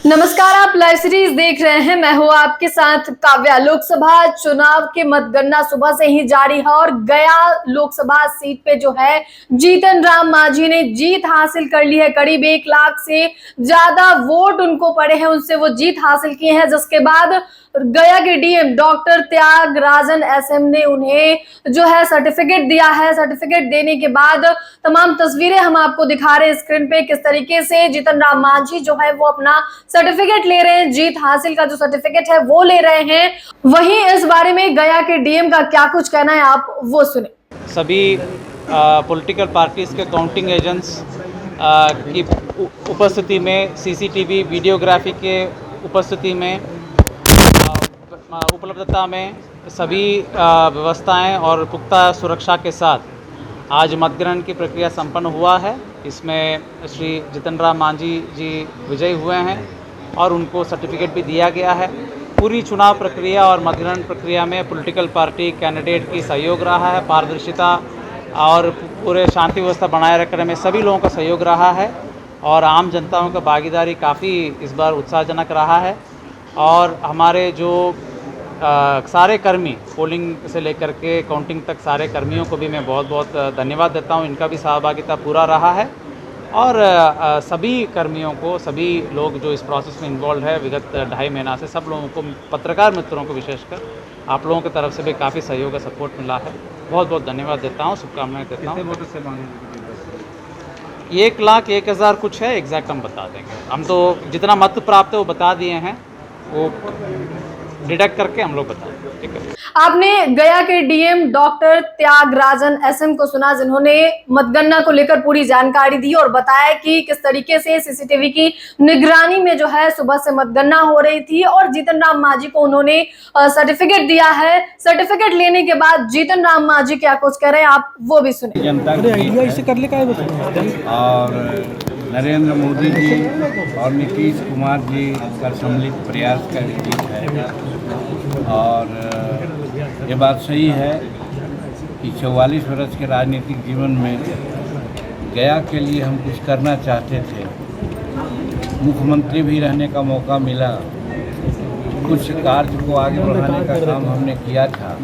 नमस्कार, आप live series देख रहे हैं। मैं हूं आपके साथ काव्या। लोकसभा चुनाव की मतगणना सुबह से ही जारी है और गया लोकसभा सीट पे जो है जीतन राम मांझी ने जीत हासिल कर ली है। करीब 1 लाख से ज्यादा वोट उनको पड़े हैं, उनसे वो जीत हासिल की है, जिसके बाद गया के डीएम डॉक्टर त्यागराजन एसएम ने उन्हें जो है सर्टिफिकेट दिया है। सर्टिफिकेट देने के बाद तमाम तस्वीरें हम आपको दिखा रहे हैं स्क्रीन पे, किस तरीके से जीतन राम मांझी जो है वो अपना सर्टिफिकेट ले रहे हैं, जीत हासिल का जो सर्टिफिकेट है वो ले रहे हैं। वहीं इस बारे में गया के डीएम का क्या कुछ कहना है, आप वो सुने। सभी पॉलिटिकल पार्टीज के काउंटिंग एजेंट्स की उपस्थिति में, सीसीटीवी वीडियोग्राफी के उपस्थिति में, उपलब्धता में, सभी व्यवस्थाएं और पुख्ता सुरक्षा के साथ आज मतग्रहण की प्रक्रिया संपन्न हुआ है। इसमें श्री जीतन राम मांझी जी विजयी हुए हैं और उनको सर्टिफिकेट भी दिया गया है। पूरी चुनाव प्रक्रिया और मतग्रहण प्रक्रिया में पॉलिटिकल पार्टी कैंडिडेट की सहयोग रहा है। पारदर्शिता और पूरे शांति व्यवस्था बनाए रखने में सभी लोगों का सहयोग रहा है और आम जनताओं का भागीदारी काफ़ी इस बार उत्साहजनक रहा है। और हमारे जो सारे कर्मी, पोलिंग से लेकर के काउंटिंग तक सारे कर्मियों को भी मैं बहुत बहुत धन्यवाद देता हूं। इनका भी सहभागिता पूरा रहा है और सभी कर्मियों को, सभी लोग जो इस प्रोसेस में इन्वॉल्व है विगत 2.5 महीना से, सब लोगों को, पत्रकार मित्रों को विशेषकर आप लोगों की तरफ से भी काफ़ी सहयोग का सपोर्ट मिला है। बहुत बहुत धन्यवाद देता हूँ, शुभकामनाएं देता हूँ। 1,01,000 कुछ है, एग्जैक्ट हम बता देंगे। हम तो जितना मत प्राप्त है वो बता दिए हैं, वो डिडक्ट करके हम लोग बता देंगे। ठीक है। आपने गया के डीएम डॉक्टर त्यागराजन एसएम को सुना, जिन्होंने मतगणना को लेकर पूरी जानकारी दी और बताया कि किस तरीके से सीसीटीवी की निगरानी में जो है सुबह से मतगणना हो रही थी और जीतन राम मांझी को उन्होंने सर्टिफिकेट दिया है। सर्टिफिकेट लेने के बाद जीतन राम मांझी क्या कुछ कह रहे हैं, आप वो भी सुने। जनता और नरेंद्र मोदी जी और नीतीश कुमार जी का सम्मिलित प्रयास का जीत है। और ये बात सही है कि 44 वर्ष के राजनीतिक जीवन में गया के लिए हम कुछ करना चाहते थे। मुख्यमंत्री भी रहने का मौका मिला, कुछ कार्य को आगे बढ़ाने का काम हमने किया था,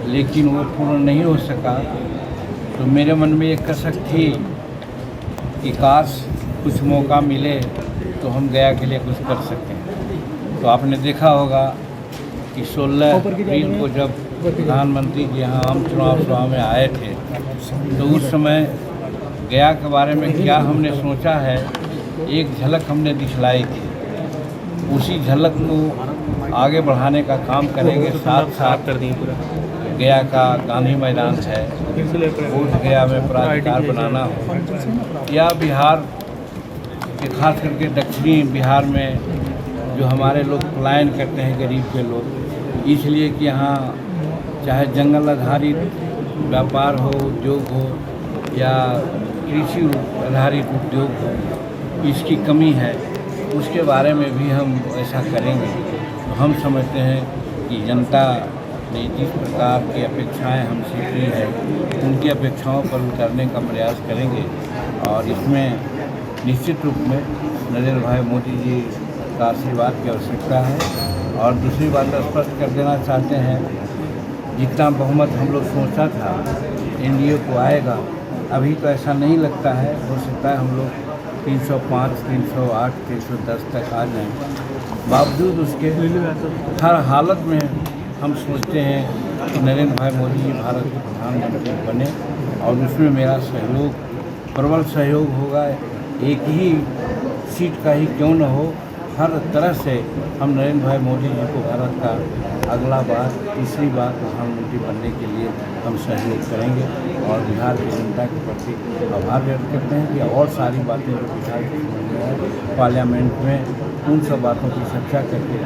लेकिन वो पूर्ण नहीं हो सका। तो मेरे मन में एक कसक थी कि काश कुछ मौका मिले तो हम गया के लिए कुछ कर सकें। तो आपने देखा होगा कि 16 अप्रैल को जब प्रधानमंत्री जी यहाँ आम चुनाव सभा में आए थे, तो उस समय गया के बारे में क्या हमने सोचा है, एक झलक हमने दिखलाई थी। उसी झलक को आगे बढ़ाने का काम करेंगे। साथ साथ गया का गांधी मैदान है, बोध गया में प्राधिकार बनाना हो, या बिहार के खास करके दक्षिणी बिहार में जो हमारे लोग पलायन करते हैं, गरीब के लोग, इसलिए कि यहाँ चाहे जंगल आधारित व्यापार हो, उद्योग हो, या कृषि आधारित उद्योग हो, इसकी कमी है। उसके बारे में भी हम ऐसा करेंगे। तो हम समझते हैं कि जनता ने जिस प्रकार की अपेक्षाएं हमसे की है, उनकी अपेक्षाओं पर उतरने का प्रयास करेंगे। और इसमें निश्चित रूप में नरेंद्र भाई मोदी जी का आशीर्वाद की आवश्यकता है। और दूसरी बात स्पष्ट कर देना चाहते हैं, जितना बहुमत हम लोग सोचा था एनडीए को आएगा, अभी तो ऐसा नहीं लगता है। हो सकता है हम लोग 305, 308, 310 तक आ जाएँ। बावजूद उसके हर हालत में हम सोचते हैं कि नरेंद्र भाई मोदी जी भारत के प्रधानमंत्री बने, और उसमें मेरा सहयोग, प्रबल सहयोग होगा। एक ही सीट का ही क्यों न हो, हर तरह से हम नरेंद्र भाई मोदी जी को भारत का अगला बार, तीसरी बार प्रधानमंत्री बनने के लिए हम सहयोग करेंगे। और बिहार की जनता के प्रति आभार व्यक्त करते हैं कि और सारी बातें जो बिहार की पार्लियामेंट में, उन सब बातों की चर्चा करके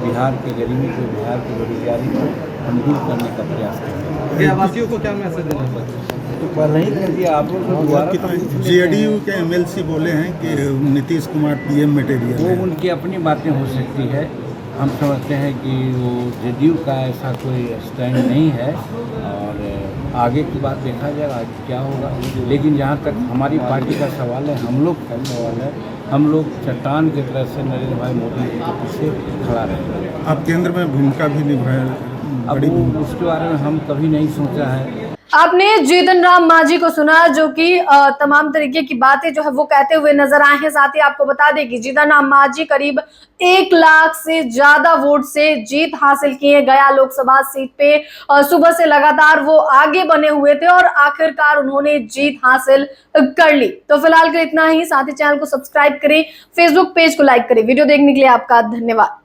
बिहार की गरीबी को, बिहार की बेरोजगारी को हम दूर करने का प्रयास करेंगे। प्रवासियों को क्या मैसेज देना चाहिए? तो पहले ही कह दिया आप लोग। जेडीयू के एमएलसी बोले हैं कि नीतीश कुमार पीएम मटेरियल है। वो उनकी अपनी बातें हो सकती है। हम समझते हैं कि वो जेडीयू का ऐसा कोई स्टैंड नहीं है और आगे की बात देखा जाएगा आगे क्या होगा। लेकिन जहाँ तक हमारी पार्टी का सवाल है, हम लोग का सवाल है, हम लोग चट्टान की तरह से नरेंद्र भाई मोदी जी के पीछे खड़ा रहेंगे। आप केंद्र में भूमिका भी निभाए, अब वो उसके बारे में हम कभी नहीं सोचा है। आपने जीतन राम मांझी को सुना जो कि तमाम तरीके की बातें जो है वो कहते हुए नजर आए हैं। साथ ही आपको बता दें कि जीतन राम मांझी करीब 1 लाख से ज्यादा वोट से जीत हासिल किए गया लोकसभा सीट पे। सुबह से लगातार वो आगे बने हुए थे और आखिरकार उन्होंने जीत हासिल कर ली। तो फिलहाल के इतना ही। साथ ही चैनल को सब्सक्राइब करें, फेसबुक पेज को लाइक करें। वीडियो देखने के लिए आपका धन्यवाद।